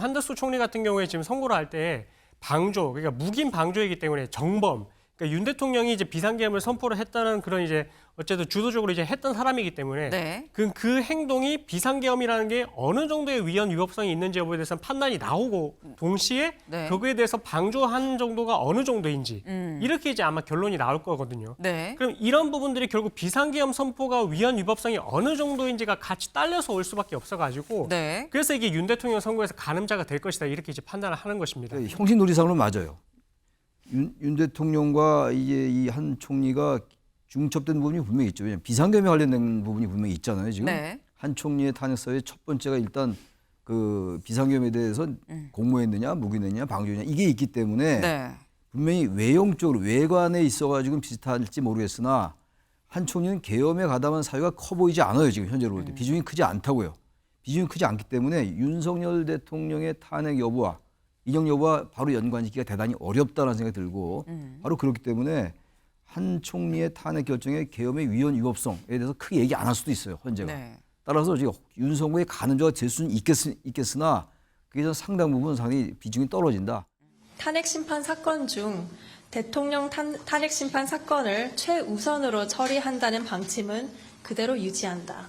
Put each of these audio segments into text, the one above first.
한덕수 총리 같은 경우에 지금 선고를 할 때 방조, 그러니까 묵인 방조이기 때문에 정범, 그러니까 윤 대통령이 이제 비상계엄을 선포를 했다는 그런 이제 어쨌든 주도적으로 이제 했던 사람이기 때문에 네. 그 행동이 비상계엄이라는 게 어느 정도의 위헌 위법성이 있는지 여부에 대해서는 판단이 나오고 동시에 네. 거기에 대해서 방조한 정도가 어느 정도인지 이렇게 이제 아마 결론이 나올 거거든요. 네. 그럼 이런 부분들이 결국 비상계엄 선포가 위헌 위법성이 어느 정도인지가 같이 딸려서 올 수밖에 없어가지고 네. 그래서 이게 윤 대통령 선거에서 가늠자가 될 것이다 이렇게 이제 판단을 하는 것입니다. 형식놀이상으로 맞아요. 윤 대통령과 이제 이 한 총리가 중첩된 부분이 분명히 있죠. 왜냐하면 비상계엄에 관련된 부분이 분명히 있잖아요. 지금 네. 한 총리의 탄핵사의 첫 번째가 일단 그 비상계엄에 대해서 공모했느냐, 묵인했느냐, 방조했느냐 이게 있기 때문에 네. 분명히 외형적으로 외관에 있어가지고 비슷할지 모르겠으나 한 총리는 계엄에 가담한 사유가 커 보이지 않아요. 지금 현재로 볼 때 비중이 크지 않다고요. 비중이 크지 않기 때문에 윤석열 대통령의 탄핵 여부와 이정 여부와 바로 연관짓기가 대단히 어렵다는 생각이 들고 바로 그렇기 때문에 한 총리의 탄핵 결정의 계엄의 위헌 위법성에 대해서 크게 얘기 안 할 수도 있어요. 현재가. 네. 따라서 지금 윤석열의 가늠자가 될 수는 있겠으나 그게 좀 상당 부분 상당히 비중이 떨어진다. 탄핵 심판 사건 중 대통령 탄핵 심판 사건을 최우선으로 처리한다는 방침은 그대로 유지한다.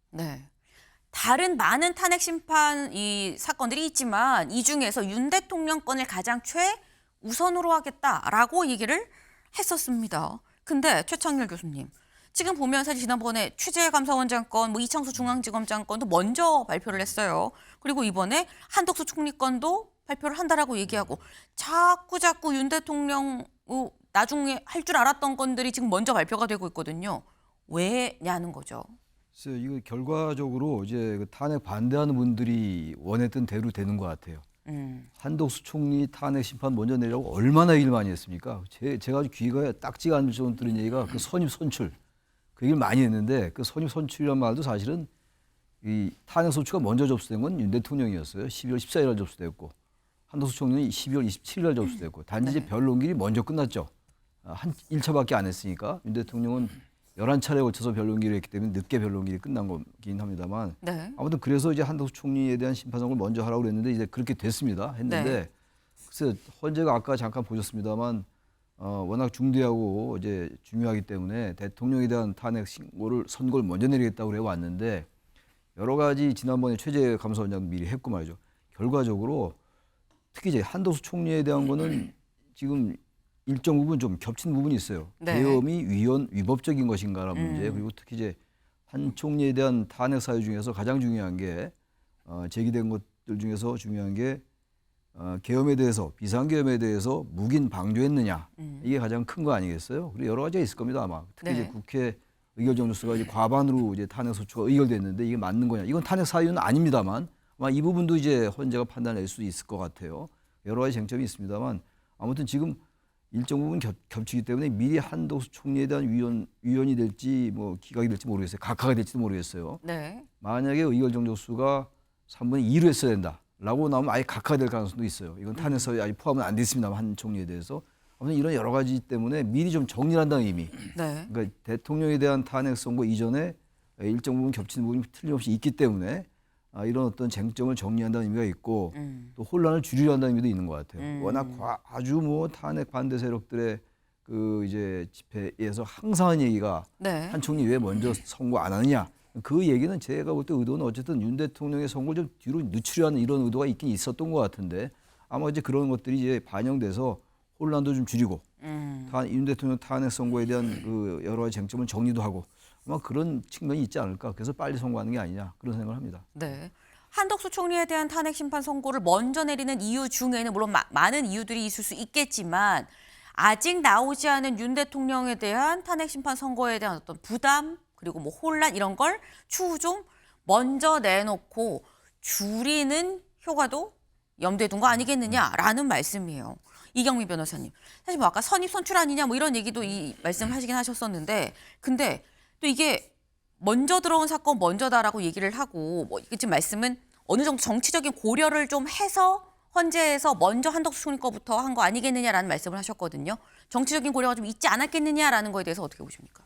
네. 다른 많은 탄핵 심판 이 사건들이 있지만 이 중에서 윤 대통령 건을 가장 최우선으로 하겠다라고 얘기를 했었습니다. 근데 최창렬 교수님, 지금 보면 사실 지난번에 취재감사원장 건, 뭐 이창수 중앙지검장 건도 먼저 발표를 했어요. 그리고 이번에 한덕수 총리 건도 발표를 한다라고 얘기하고 자꾸 윤 대통령 나중에 할 줄 알았던 건들이 지금 먼저 발표가 되고 있거든요. 왜냐는 거죠. 그래서 이거 결과적으로 이제 그 탄핵 반대하는 분들이 원했던 대로 되는 것 같아요. 한덕수 총리 탄핵 심판 먼저 내려고 얼마나 얘기를 많이 했습니까? 제가 아주 귀가 딱지가 않을 정도 들은 얘기가 그 선입 선출 그 얘기를 많이 했는데 그 선입 선출이란 말도 사실은 이 탄핵 소추가 먼저 접수된 건 윤 대통령이었어요. 12월 14일 날 접수됐고 한덕수 총리는 12월 27일 날 접수됐고 단지 이제 변론길이 먼저 끝났죠. 한 1차밖에 안 했으니까 윤 대통령은 11차례에 걸쳐서 변론기를 했기 때문에 늦게 변론기이 끝난 거긴 합니다만 네. 아무튼 그래서 이제 한덕수 총리에 대한 심판 선고를 먼저 하라고 그랬는데 이제 그렇게 됐습니다. 했는데 네. 글쎄 헌재가 아까 잠깐 보셨습니다만 워낙 중대하고 이제 중요하기 때문에 대통령에 대한 탄핵 선고를 먼저 내리겠다고 해 왔는데 여러 가지 지난번에 최재 감사원장 미리 했고 말이죠. 결과적으로 특히 이제 한덕수 총리에 대한 거는 지금 일정 부분 좀 겹친 부분이 있어요. 네. 계엄이 위헌 위법적인 것인가라는 문제 그리고 특히 이제 한 총리에 대한 탄핵 사유 중에서 가장 중요한 게 제기된 것들 중에서 중요한 게 계엄에 대해서 비상계엄에 대해서 묵인 방조했느냐 이게 가장 큰 거 아니겠어요? 그리고 여러 가지가 있을 겁니다 아마. 특히 네. 이제 국회 의결 정도수가 이제 과반으로 이제 탄핵 소추가 의결됐는데 이게 맞는 거냐? 이건 탄핵 사유는 아닙니다만 아마 이 부분도 이제 헌재가 판단할 수 있을 것 같아요. 여러 가지 쟁점이 있습니다만 아무튼 지금 일정 부분 겹치기 때문에 미리 한덕수 총리에 대한 위헌이 될지 뭐 기각이 될지 모르겠어요. 각하가 될지도 모르겠어요. 네. 만약에 의결 정족수가 3분의 2로 했어야 된다라고 나오면 아예 각하가 될 가능성도 있어요. 이건 탄핵 사유에 아직 포함은 안 됐습니다만 한 총리에 대해서. 아무튼 이런 여러 가지 때문에 미리 좀 정리를 한다는 의미. 네. 그러니까 대통령에 대한 탄핵 선고 이전에 일정 부분 겹치는 부분이 틀림없이 있기 때문에 이런 어떤 쟁점을 정리한다는 의미가 있고 또 혼란을 줄이려 한다는 의미도 있는 것 같아요. 워낙 아주 뭐 탄핵 반대 세력들의 그 이제 집회에서 항상 한 얘기가 네. 한 총리 왜 먼저 선고 안 하느냐. 그 얘기는 제가 볼 때 의도는 어쨌든 윤 대통령의 선고를 좀 뒤로 늦추려는 이런 의도가 있긴 있었던 것 같은데 아마 이제 그런 것들이 이제 반영돼서 혼란도 좀 줄이고 윤 대통령 탄핵 선고에 대한 그 여러 가지 쟁점을 정리도 하고 아마 그런 측면이 있지 않을까. 그래서 빨리 선고하는 게 아니냐 그런 생각을 합니다. 네. 한덕수 총리에 대한 탄핵 심판 선고를 먼저 내리는 이유 중에는 물론 많은 이유들이 있을 수 있겠지만 아직 나오지 않은 윤 대통령에 대한 탄핵 심판 선고에 대한 어떤 부담 그리고 뭐 혼란 이런 걸 추후 좀 먼저 내놓고 줄이는 효과도 염두에 둔 거 아니겠느냐라는 말씀이에요. 이경미 변호사님. 사실 뭐 아까 선입 선출 아니냐 뭐 이런 얘기도 이 말씀하시긴 하셨었는데 근데 또 이게 먼저 들어온 사건 먼저다라고 얘기를 하고 뭐 지금 말씀은 어느 정도 정치적인 고려를 좀 해서 헌재에서 먼저 한덕수 총리 거부터 한 거 아니겠느냐라는 말씀을 하셨거든요. 정치적인 고려가 좀 있지 않았겠느냐라는 거에 대해서 어떻게 보십니까?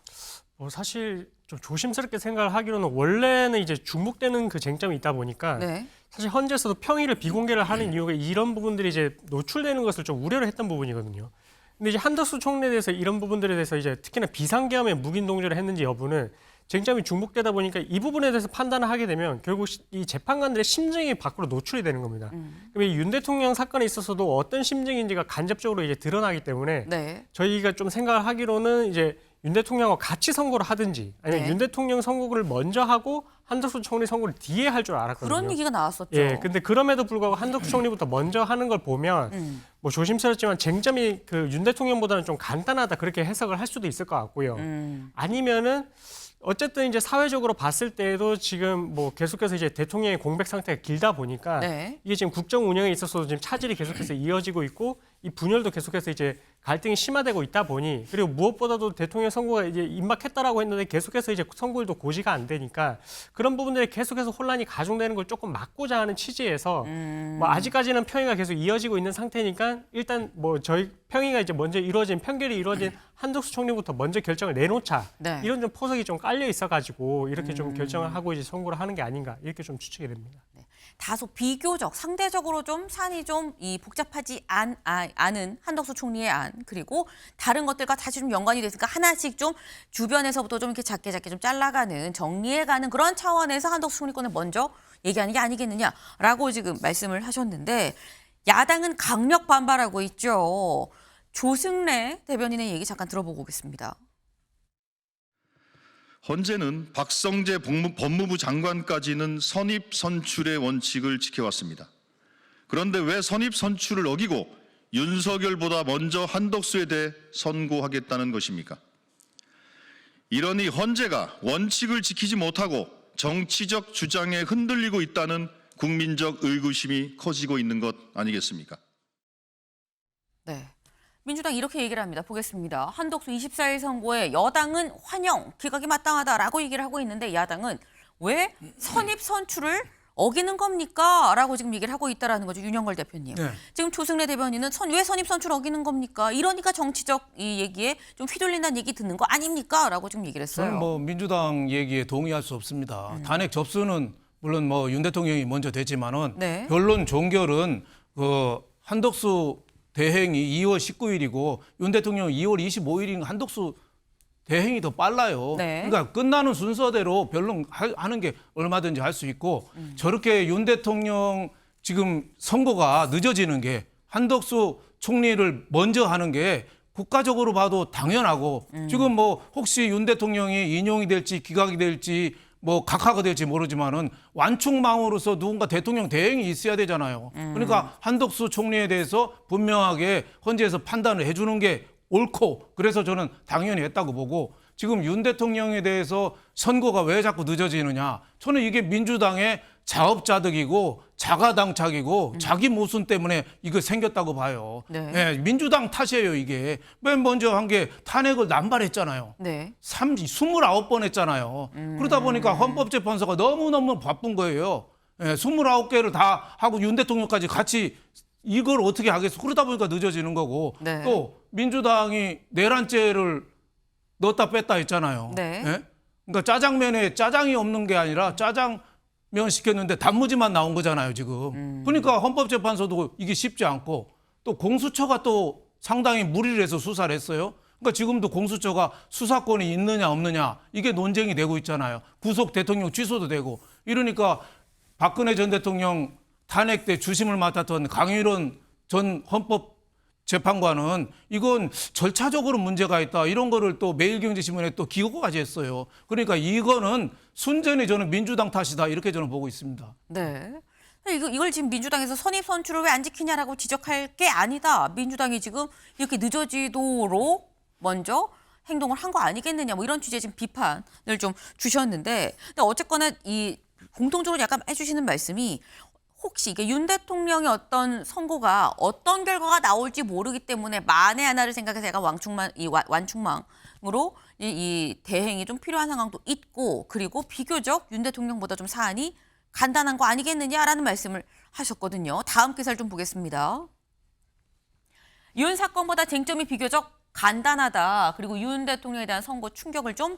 사실 좀 조심스럽게 생각을 하기로는 원래는 이제 중복되는 그 쟁점이 있다 보니까 네. 사실 헌재에서도 평의를 비공개를 하는 이유가 이런 부분들이 이제 노출되는 것을 좀 우려를 했던 부분이거든요. 근데 이제 한덕수 총리에 대해서 이런 부분들에 대해서 이제 특히나 비상계엄에 묵인 동조를 했는지 여부는 쟁점이 중복되다 보니까 이 부분에 대해서 판단을 하게 되면 결국 이 재판관들의 심증이 밖으로 노출이 되는 겁니다. 그럼 이 윤 대통령 사건에 있어서도 어떤 심증인지가 간접적으로 이제 드러나기 때문에 네. 저희가 좀 생각을 하기로는 이제 윤 대통령하고 같이 선고를 하든지 아니면 네. 윤 대통령 선고를 먼저 하고 한덕수 총리 선고를 뒤에 할 줄 알았거든요. 그런 얘기가 나왔었죠. 예, 근데 그럼에도 불구하고 한덕수 총리부터 먼저 하는 걸 보면 뭐 조심스럽지만 쟁점이 그 윤 대통령보다는 좀 간단하다 그렇게 해석을 할 수도 있을 것 같고요. 아니면은 어쨌든 이제 사회적으로 봤을 때에도 지금 뭐 계속해서 이제 대통령의 공백 상태가 길다 보니까 네. 이게 지금 국정 운영에 있어서도 지금 차질이 계속해서 이어지고 있고 이 분열도 계속해서 이제 갈등이 심화되고 있다 보니 그리고 무엇보다도 대통령 선거가 이제 임박했다라고 했는데 계속해서 이제 선거일도 고시가 안 되니까 그런 부분들이 계속해서 혼란이 가중되는 걸 조금 막고자 하는 취지에서 뭐 아직까지는 평의가 계속 이어지고 있는 상태니까 일단 뭐 저희 평의가 이제 먼저 이루어진 판결이 이루어진 한덕수 총리부터 먼저 결정을 내놓자 네. 이런 좀 포석이 좀 깔려 있어가지고 이렇게 좀 결정을 하고 이제 선고를 하는 게 아닌가 이렇게 좀 추측이 됩니다. 다소 비교적 상대적으로 좀 사안이 좀 이 복잡하지 않은 한덕수 총리의 안 그리고 다른 것들과 다시 좀 연관이 됐으니까 하나씩 좀 주변에서부터 좀 이렇게 작게 좀 잘라가는 정리해가는 그런 차원에서 한덕수 총리권을 먼저 얘기하는 게 아니겠느냐라고 지금 말씀을 하셨는데 야당은 강력 반발하고 있죠. 조승래 대변인의 얘기 잠깐 들어보고 오겠습니다. 헌재는 박성재 법무부 장관까지는 선입 선출의 원칙을 지켜왔습니다. 그런데 왜 선입 선출을 어기고 윤석열보다 먼저 한덕수에 대해 선고하겠다는 것입니까? 이러니 헌재가 원칙을 지키지 못하고 정치적 주장에 흔들리고 있다는 국민적 의구심이 커지고 있는 것 아니겠습니까? 네. 민주당 이렇게 얘기를 합니다. 보겠습니다. 한덕수 24일 선고에 여당은 환영, 기각이 마땅하다라고 얘기를 하고 있는데 야당은 왜 선입 선출을 어기는 겁니까? 라고 지금 얘기를 하고 있다라는 거죠. 윤영걸 대표님. 네. 지금 조승래 대변인은 왜 선입 선출 어기는 겁니까? 이러니까 정치적 이 얘기에 좀 휘둘린다는 얘기 듣는 거 아닙니까? 라고 지금 얘기를 했어요. 저는 뭐 민주당 얘기에 동의할 수 없습니다. 탄핵 접수는 물론 뭐 윤 대통령이 먼저 되지만은 네. 변론 종결은 그 한덕수 대행이 2월 19일이고 윤 대통령 2월 25일인 한덕수 대행이 더 빨라요. 네. 그러니까 끝나는 순서대로 변론하는 게 얼마든지 할 수 있고 저렇게 윤 대통령 지금 선거가 늦어지는 게 한덕수 총리를 먼저 하는 게 국가적으로 봐도 당연하고 지금 뭐 혹시 윤 대통령이 인용이 될지 기각이 될지 뭐 각하가 될지 모르지만은 완충망으로서 누군가 대통령 대행이 있어야 되잖아요. 그러니까 한덕수 총리에 대해서 분명하게 헌재에서 판단을 해주는 게 옳고 그래서 저는 당연히 했다고 보고 지금 윤 대통령에 대해서 선거가 왜 자꾸 늦어지느냐. 저는 이게 민주당의 자업자득이고 자가당착이고 자기 모순 때문에 이거 생겼다고 봐요. 네. 네, 민주당 탓이에요 이게. 맨 먼저 한 게 탄핵을 남발했잖아요. 네. 29번 했잖아요. 그러다 보니까 헌법재판소가 너무너무 바쁜 거예요. 예, 29개를 다 하고 윤 대통령까지 같이 이걸 어떻게 하겠어. 그러다 보니까 늦어지는 거고 네. 또 민주당이 내란죄를 넣었다 뺐다 했잖아요. 네. 예? 그러니까 짜장면에 짜장이 없는 게 아니라 짜장면 시켰는데 단무지만 나온 거잖아요 지금. 그러니까 헌법재판소도 이게 쉽지 않고 또 공수처가 또 상당히 무리를 해서 수사를 했어요. 그러니까 지금도 공수처가 수사권이 있느냐 없느냐 이게 논쟁이 되고 있잖아요. 구속 대통령 취소도 되고 이러니까 박근혜 전 대통령 탄핵 때 주심을 맡았던 강일원 전 헌법재판관은 이건 절차적으로 문제가 있다. 이런 거를 또 매일경제신문에 또 기고까지 했어요. 그러니까 이거는 순전히 저는 민주당 탓이다. 이렇게 저는 보고 있습니다. 네. 이걸 지금 민주당에서 선입 선출을 왜 안 지키냐라고 지적할 게 아니다. 민주당이 지금 이렇게 늦어지도록 먼저 행동을 한 거 아니겠느냐. 뭐 이런 취지의 지금 비판을 좀 주셨는데, 근데 어쨌거나 이 공통적으로 약간 해주시는 말씀이 혹시 이게 윤 대통령의 어떤 선고가 어떤 결과가 나올지 모르기 때문에 만에 하나를 생각해서 약간 완충망으로 이 대행이 좀 필요한 상황도 있고 그리고 비교적 윤 대통령보다 좀 사안이 간단한 거 아니겠느냐라는 말씀을 하셨거든요. 다음 기사를 좀 보겠습니다. 윤 사건보다 쟁점이 비교적 간단하다. 그리고 윤 대통령에 대한 선고 충격을 좀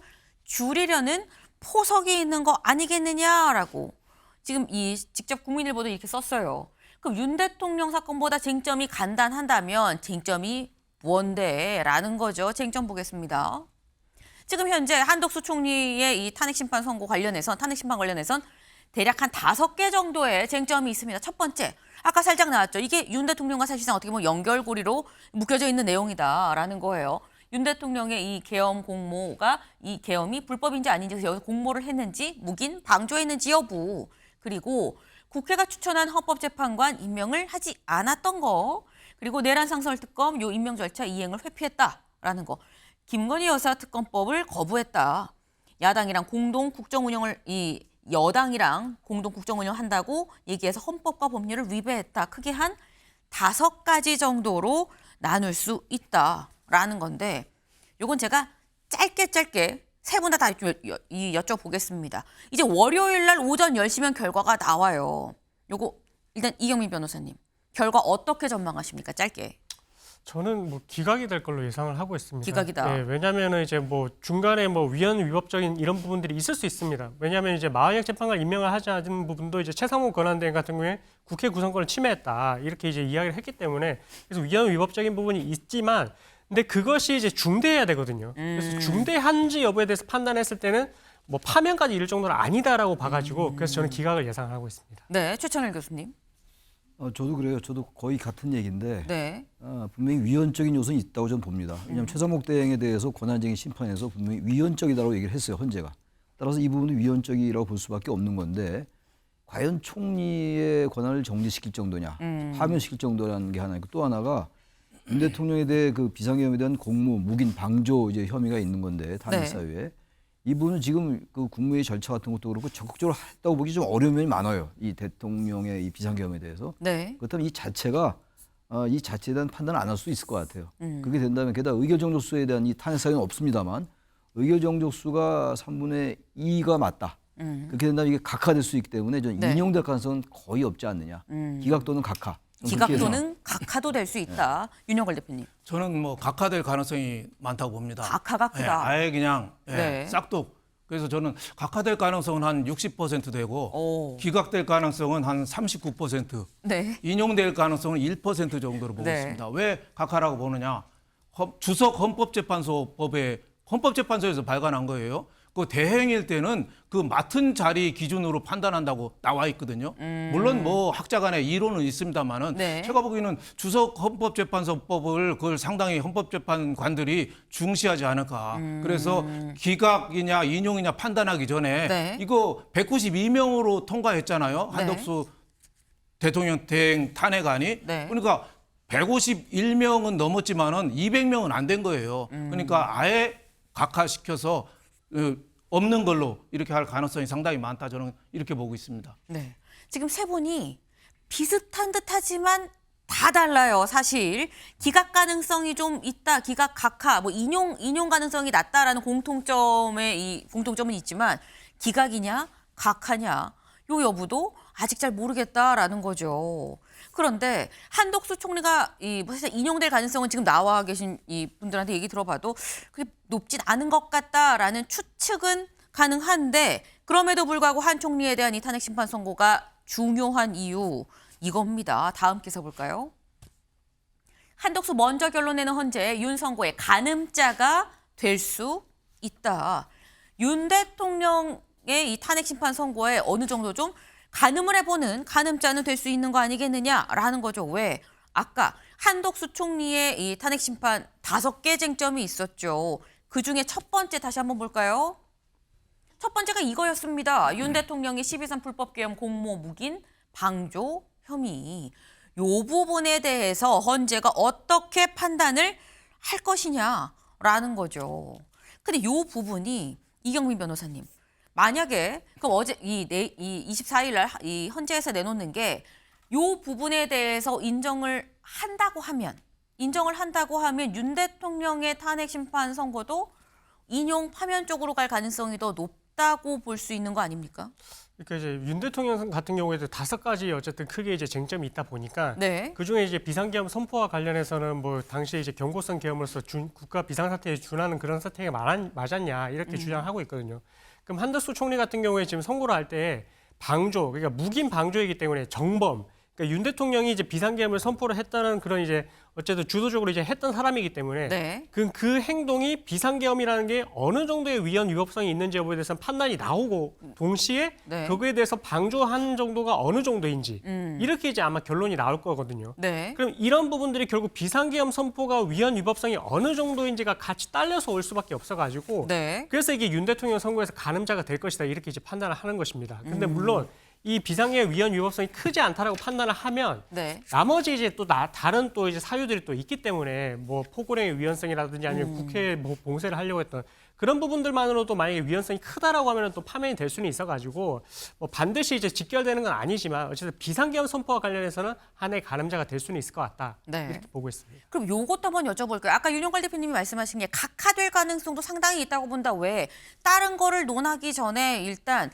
줄이려는 포석이 있는 거 아니겠느냐라고 지금 직접 국민일보도 이렇게 썼어요. 그럼 윤 대통령 사건보다 쟁점이 간단한다면 쟁점이 뭔데? 라는 거죠. 쟁점 보겠습니다. 지금 현재 한덕수 총리의 이 탄핵 심판 관련해선 대략 한 5개 정도의 쟁점이 있습니다. 첫 번째, 아까 살짝 나왔죠. 이게 윤 대통령과 사실상 어떻게 보면 연결고리로 묶여져 있는 내용이다라는 거예요. 윤 대통령의 이 계엄 공모가 이 계엄이 불법인지 아닌지 여기서 공모를 했는지 묵인, 방조했는지 여부, 그리고 국회가 추천한 헌법재판관 임명을 하지 않았던 거, 그리고 내란 상설 특검 요 임명 절차 이행을 회피했다라는 거, 김건희 여사 특검법을 거부했다. 여당이랑 공동 국정 운영을 한다고 얘기해서 헌법과 법률을 위배했다. 크게 한 5가지 정도로 나눌 수 있다라는 건데, 요건 제가 짧게 세 분 다 여쭤보겠습니다. 이제 월요일 날 오전 10시면 결과가 나와요. 요거 일단 이경민 변호사님, 결과 어떻게 전망하십니까? 짧게. 저는 뭐 기각이 될 걸로 예상을 하고 있습니다. 기각이다. 네, 왜냐하면 이제 뭐 중간에 뭐 위헌 위법적인 이런 부분들이 있을 수 있습니다. 왜냐하면 이제 마흔형 재판관 임명을 하지 않은 부분도 이제 최상무 권한대행 같은 경우에 국회 구성권을 침해했다 이렇게 이제 이야기를 했기 때문에 그래서 위헌 위법적인 부분이 있지만, 근데 그것이 이제 중대해야 되거든요. 그래서 중대한지 여부에 대해서 판단했을 때는 뭐 파면까지 이를 정도는 아니다라고 봐가지고 그래서 저는 기각을 예상을 하고 있습니다. 네, 최천일 교수님. 저도 그래요. 저도 거의 같은 얘기인데 네. 분명히 위헌적인 요소는 있다고 저는 봅니다. 왜냐하면 최상목 대행에 대해서 권한쟁의 심판에서 분명히 위헌적이다라고 얘기를 했어요. 헌재가. 따라서 이 부분은 위헌적이라고 볼 수밖에 없는 건데, 과연 총리의 권한을 정지시킬 정도냐, 파면시킬 정도라는 게 하나 있고, 또 하나가 윤 대통령에 대해 그 비상계엄에 대한 공무, 묵인, 방조 이제 혐의가 있는 건데 탄핵 사유에 이 부분은 지금 그 국무회의 절차 같은 것도 그렇고 적극적으로 했다고 보기 좀 어려운 면이 많아요. 이 대통령의 이 비상계엄에 대해서. 네. 그렇다면 이 자체가 이 자체에 대한 판단을 안 할 수 있을 것 같아요. 그렇게 된다면 게다가 의결정족수에 대한 이 탄핵 사유는 없습니다만 의결정족수가 3분의 2가 맞다. 그렇게 된다면 이게 각하될 수 있기 때문에 저는 네. 인용될 가능성은 거의 없지 않느냐. 기각 또는 각하. 기각 또는 각하도 될 수 있다. 윤영걸 대표님. 저는 뭐 각하될 가능성이 많다고 봅니다. 각하가 크다. 아예 그냥 네. 싹둑. 그래서 저는 각하될 가능성은 한 60% 되고 오. 기각될 가능성은 한 39%, 네. 인용될 가능성은 1% 정도로 보고 네. 있습니다. 왜 각하라고 보느냐? 주석 헌법재판소에서 발간한 거예요. 그 대행일 때는 그 맡은 자리 기준으로 판단한다고 나와 있거든요. 물론 뭐 학자 간에 이론은 있습니다만은 네. 제가 보기에는 주석 헌법재판소법을 그걸 상당히 헌법재판관들이 중시하지 않을까. 그래서 기각이냐 인용이냐 판단하기 전에 네. 이거 192명으로 통과했잖아요. 한덕수 대통령 대행 탄핵안이. 네. 그러니까 151명은 넘었지만은 200명은 안 된 거예요. 그러니까 아예 각하시켜서 없는 걸로 이렇게 할 가능성이 상당히 많다, 저는 이렇게 보고 있습니다. 네. 지금 세 분이 비슷한 듯하지만 다 달라요. 사실 기각 가능성이 좀 있다, 기각 각하, 뭐 인용 가능성이 낮다라는 공통점은 있지만 기각이냐 각하냐 요 여부도 아직 잘 모르겠다라는 거죠. 그런데 한덕수 총리가 사실 인용될 가능성은 지금 나와 계신 이 분들한테 얘기 들어봐도 그게 높진 않은 것 같다라는 추측은 가능한데, 그럼에도 불구하고 한 총리에 대한 이 탄핵 심판 선고가 중요한 이유 이겁니다. 다음 기사 볼까요? 한덕수 먼저 결론내는 헌재, 윤 선고의 가늠자가 될 수 있다. 윤 대통령의 이 탄핵 심판 선고에 어느 정도 좀 가늠을 해보는 가늠자는 될 수 있는 거 아니겠느냐라는 거죠. 왜? 아까 한덕수 총리의 이 탄핵 심판 5개 쟁점이 있었죠. 그중에 첫 번째 다시 한번 볼까요? 첫 번째가 이거였습니다. 윤 대통령이 12.3 불법계엄 공모 묵인 방조 혐의. 요 부분에 대해서 헌재가 어떻게 판단을 할 것이냐라는 거죠. 근데 요 부분이 이경민 변호사님, 만약에 그럼 어제 이 24일 날 이 헌재에서 내놓는 게 요 부분에 대해서 인정을 한다고 하면 윤 대통령의 탄핵 심판 선고도 인용 파면 쪽으로 갈 가능성이 더 높다고 볼 수 있는 거 아닙니까? 그러니까 이제 윤 대통령 같은 경우에도 5가지 어쨌든 크게 이제 쟁점이 있다 보니까 네. 그 중에 이제 비상계엄 선포와 관련해서는 뭐 당시에 이제 경고성 계엄으로서 국가 비상사태에 준하는 그런 사태가 맞았냐 이렇게 주장하고 있거든요. 그럼 한덕수 총리 같은 경우에 지금 선고를 할 때 방조, 그러니까 묵인 방조이기 때문에 정범, 그러니까 윤 대통령이 이제 비상계엄을 선포를 했다는 그런 이제 어쨌든 주도적으로 이제 했던 사람이기 때문에 네. 그 행동이 비상계엄이라는 게 어느 정도의 위헌 위법성이 있는지 여부에 대해서는 판단이 나오고 동시에 네. 거기에 대해서 방조한 정도가 어느 정도인지 이렇게 이제 아마 결론이 나올 거거든요. 네. 그럼 이런 부분들이 결국 비상계엄 선포가 위헌 위법성이 어느 정도인지가 같이 딸려서 올 수밖에 없어가지고 네. 그래서 이게 윤 대통령 선거에서 가늠자가 될 것이다 이렇게 이제 판단을 하는 것입니다. 근데 물론 이 비상계엄 위헌 위법성이 크지 않다라고 판단을 하면 네. 나머지 이제 또 다른 또 이제 사유들이 또 있기 때문에 뭐 포고령의 위헌성이라든지 아니면 국회에 뭐 봉쇄를 하려고 했던 그런 부분들만으로도 만약에 위헌성이 크다라고 하면 또 파면이 될 수는 있어가지고 뭐 반드시 이제 직결되는 건 아니지만 어쨌든 비상계엄 선포와 관련해서는 하나의 가늠자가 될 수는 있을 것 같다 네. 이렇게 보고 있습니다. 그럼 요것도 한번 여쭤볼게요. 아까 윤영걸 대표님이 말씀하신 게 각하될 가능성도 상당히 있다고 본다. 왜? 다른 거를 논하기 전에 일단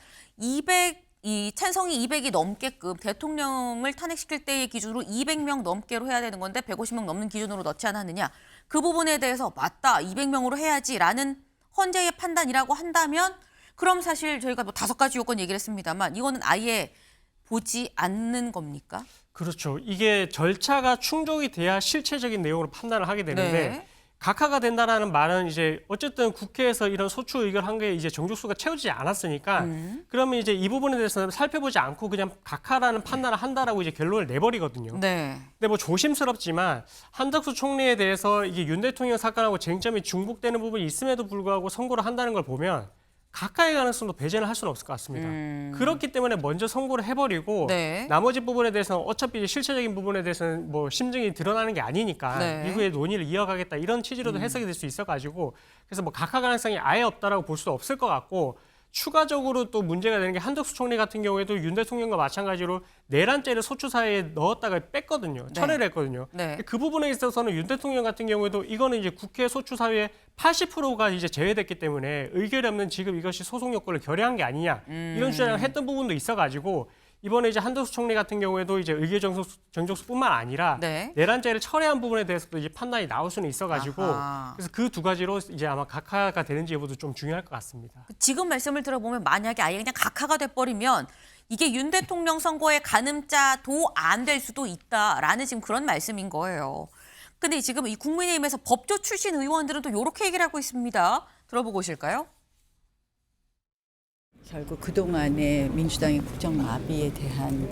이 찬성이 200이 넘게끔 대통령을 탄핵시킬 때의 기준으로 200명 넘게로 해야 되는 건데 150명 넘는 기준으로 넣지 않았느냐. 그 부분에 대해서 맞다. 200명으로 해야지라는 헌재의 판단이라고 한다면 그럼 사실 저희가 뭐 5가지 요건 얘기를 했습니다만 이거는 아예 보지 않는 겁니까? 그렇죠. 이게 절차가 충족이 돼야 실체적인 내용으로 판단을 하게 되는데 네. 각하가 된다라는 말은 이제 어쨌든 국회에서 이런 소추 의결한 게 이제 정족수가 채워지지 않았으니까 그러면 이제 이 부분에 대해서는 살펴보지 않고 그냥 각하라는 판단을 한다라고 이제 결론을 내버리거든요. 네. 근데 뭐 조심스럽지만 한덕수 총리에 대해서 이게 윤 대통령 사건하고 쟁점이 중복되는 부분이 있음에도 불구하고 선고를 한다는 걸 보면 각하의 가능성도 배제는 할 수는 없을 것 같습니다. 그렇기 때문에 먼저 선고를 해버리고 네. 나머지 부분에 대해서는 어차피 이제 실체적인 부분에 대해서는 뭐 심증이 드러나는 게 아니니까 네. 이후에 논의를 이어가겠다 이런 취지로도 해석이 될 수 있어가지고 그래서 뭐 각하 가능성이 아예 없다라고 볼 수도 없을 것 같고 추가적으로 또 문제가 되는 게 한덕수 총리 같은 경우에도 윤 대통령과 마찬가지로 내란죄를 소추사에 넣었다가 뺐거든요. 네. 철회를 했거든요. 네. 그 부분에 있어서는 윤 대통령 같은 경우에도 이거는 이제 국회 소추사유의 80%가 이제 제외됐기 때문에 의결이 없는 지금 이것이 소송 요건을 결여한 게 아니냐 이런 주장을 했던 부분도 있어가지고 이번에 이제 한덕수 총리 같은 경우에도 이제 의결 정족수뿐만 아니라 네. 내란죄를 철회한 부분에 대해서도 이제 판단이 나올 수는 있어가지고 아하. 그래서 그 2가지로 이제 아마 각하가 되는지 여부도 좀 중요할 것 같습니다. 지금 말씀을 들어보면 만약에 아예 그냥 각하가 돼버리면 이게 윤 대통령 선거의 가늠자도 안 될 수도 있다라는 지금 그런 말씀인 거예요. 근데 지금 이 국민의힘에서 법조 출신 의원들은 또 이렇게 얘기를 하고 있습니다. 들어보고 오실까요? 결국 그동안의 민주당의 국정마비에 대한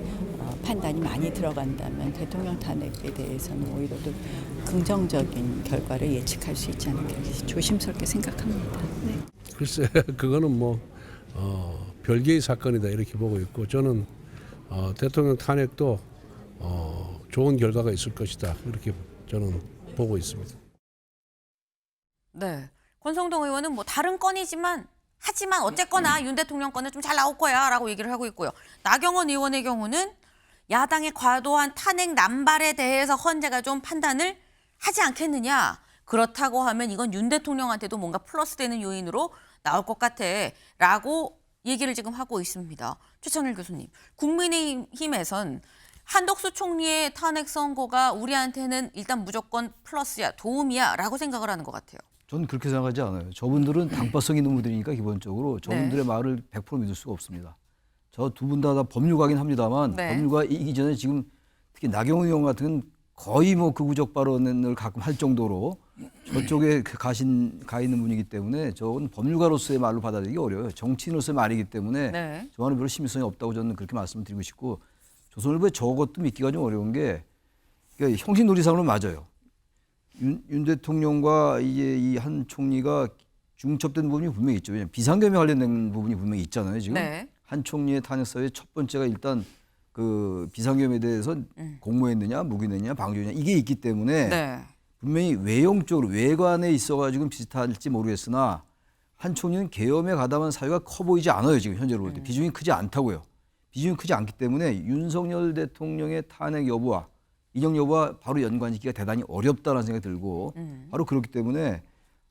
판단이 많이 들어간다면 대통령 탄핵에 대해서는 오히려 더 긍정적인 결과를 예측할 수 있지 않을까 조심스럽게 생각합니다. 네. 글쎄 그거는 뭐 별개의 사건이다 이렇게 보고 있고 저는 대통령 탄핵도 좋은 결과가 있을 것이다 이렇게 저는 보고 있습니다. 네. 권성동 의원은 뭐 다른 건이지만 하지만 어쨌거나 윤 대통령 건은 좀 잘 나올 거야 라고 얘기를 하고 있고요. 나경원 의원의 경우는 야당의 과도한 탄핵 남발에 대해서 헌재가 좀 판단을 하지 않겠느냐. 그렇다고 하면 이건 윤 대통령한테도 뭔가 플러스되는 요인으로 나올 것 같아 라고 얘기를 지금 하고 있습니다. 최천일 교수님, 국민의힘에선 한덕수 총리의 탄핵 선고가 우리한테는 일단 무조건 플러스야, 도움이야 라고 생각을 하는 것 같아요. 저는 그렇게 생각하지 않아요. 저분들은 당파성 있는 분들이니까 기본적으로 저분들의 말을 100% 믿을 수가 없습니다. 저 두 분 다 법률가긴 합니다만 네. 법률가 이기 전에 지금 특히 나경원 의원 같은 건 거의 뭐 극우적 발언을 가끔 할 정도로 저쪽에 가 있는 분이기 때문에 저건 법률가로서의 말로 받아들이기 어려워요. 정치인으로서의 말이기 때문에 네. 저와는 별로 신빙성이 없다고 저는 그렇게 말씀드리고 싶고 조선일보에 저것도 믿기가 좀 어려운 게 그러니까 형식놀이상으로 맞아요. 윤 대통령과 이제 이 한 총리가 중첩된 부분이 분명히 있죠. 왜냐하면 비상계엄에 관련된 부분이 분명히 있잖아요. 지금 네. 한 총리의 탄핵 사유의 첫 번째가 일단 그 비상계엄에 대해서 공모했느냐, 무기했느냐, 방조했느냐 이게 있기 때문에 네. 분명히 외형적으로 외관에 있어가지고 비슷할지 모르겠으나 한 총리는 계엄에 가담한 사유가 커 보이지 않아요. 지금 현재로 볼 때 비중이 크지 않다고요. 비중이 크지 않기 때문에 윤석열 대통령의 탄핵 여부와 이정 여부와 바로 연관짓기가 대단히 어렵다는 생각이 들고 바로 그렇기 때문에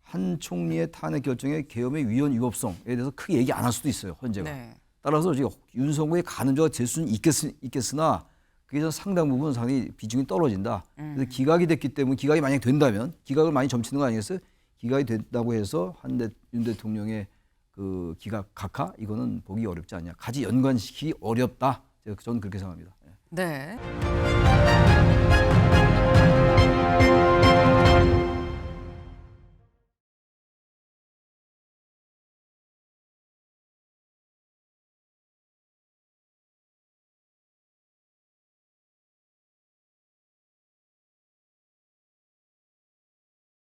한 총리의 탄핵 결정의 계엄의 위헌 위법성에 대해서 크게 얘기 안 할 수도 있어요. 헌재가. 네. 따라서 지금 윤석열이 가는조가 될 수는 있겠으나 그게 전 상당 부분 상당히 비중이 떨어진다. 그래서 기각이 됐기 때문에 기각이 만약 된다면 기각을 많이 점치는 거 아니겠어요? 기각이 된다고 해서 윤 대통령의 그 기각 각하 이거는 보기 어렵지 않냐. 같이 연관시키기 어렵다. 저는 그렇게 생각합니다. 네.